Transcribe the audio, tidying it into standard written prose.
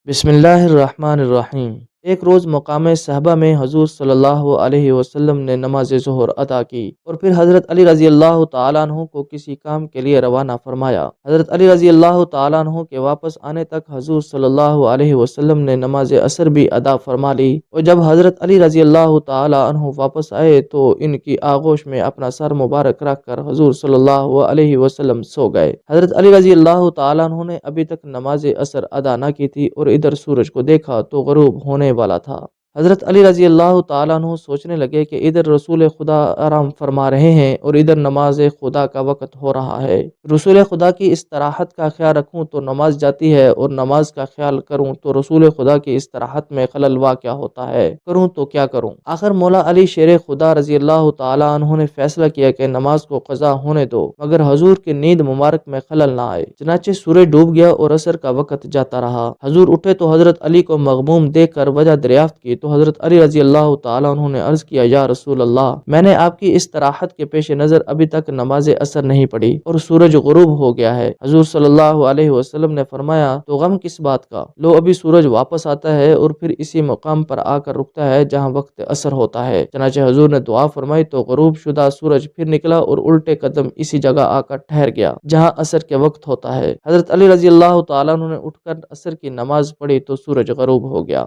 बिस्मिल्लाहिर्रहमानिर्रहीम। एक रोज़ मकाम सहबा में हजूर सल्लल्लाहु अलैहि वसल्लम ने नमाज ज़ोहर अदा की और फिर हज़रत अली रज़ी अल्लाह तआला अन्हु को किसी काम के लिए रवाना फरमाया। हज़रत अली रज़ी अल्लाह तआला अन्हु के वापस आने तक हजूर सल्लल्लाहु अलैहि वसल्लम ने नमाज असर भी अदा फरमा ली और जब हज़रत अली रज़ी अल्लाह तआला अन्हु वापस आए तो इनकी आगोश में अपना सर मुबारक रख कर हजूर सल्लल्लाहु अलैहि वसल्लम सो गए। हज़रत अली रज़ी अल्लाह तआला अन्हु ने अभी तक नमाज असर अदा न की थी और इधर सूरज को देखा तो गरूब होने वाला था। हज़रत अली रज़ी अल्लाह तआला अन्हु सोचने लगे कि इधर रसूल खुदा आराम फरमा रहे हैं और इधर नमाज खुदा का वक़्त हो रहा है। रसूल खुदा की इस्तराहत का ख्याल रखूं तो नमाज जाती है और नमाज का ख्याल करूं तो रसूल खुदा की इस्तराहत में खलल वाक़या होता है। करूं तो क्या करूं। आखिर मौला अली शेर खुदा रज़ी अल्लाह तआला अन्हु ने फैसला किया कि नमाज को क़ज़ा होने दो मगर हजूर की नींद मुबारक में खलल ना आए। चनाचे सूरज डूब गया और असर का वक़्त जाता रहा। हजूर उठे तो हज़रत अली को मग़मूम देख कर वजह दरियाफ्त की तो हज़रत अली रज़ी अल्लाह तआला अन्हु ने अर्ज़ किया, या रसूल अल्लाह, मैंने आपकी इस्तराहत के पेश नज़र अभी तक नमाज असर नहीं पढ़ी और सूरज गुरूब हो गया है। हजूर सल्लल्लाहु अलैहि वसल्लम ने फरमाया, तो गम किस बात का, लो अभी सूरज वापस आता है और फिर इसी मकाम पर आकर रुकता है जहाँ वक्त असर होता है। चनाचे हजूर ने दुआ फरमाई तो गुरूब शुदा सूरज फिर निकला और उल्टे कदम इसी जगह आकर ठहर गया जहाँ असर के वक्त होता है। हजरत अली रज़ी अल्लाह तआला अन्हु ने उठकर असर की नमाज पढ़ी तो सूरज गुरूब हो गया।